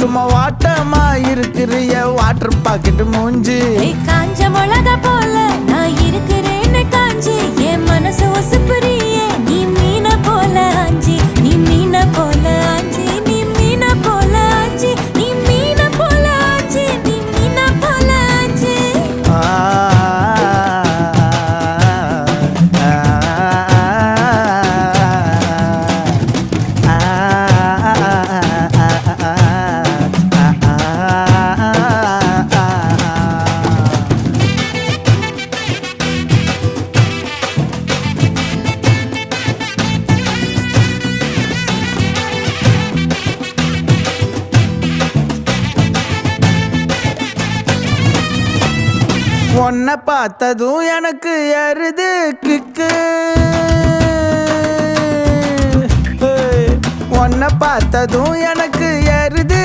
சும்மா வாட்டமா இருக்கிறிய water packet மூஞ்சி. காஞ்ச மிளகா போல நான் இருக்கிறேன்னு காஞ்சி என் மனசு ஒசுப்புறியே. நீ மீன போல ஆஞ்சி, நீ மீன போல ஆஞ்சி, நீ மீன போல ஆஞ்சி, நீ மீன போல ஆஞ்சி, நீ மீன போல ஆஞ்சி. உன்னை பார்த்ததும் எனக்கு எருது கிக்கு. உன்னை பார்த்ததும் எனக்கு எருது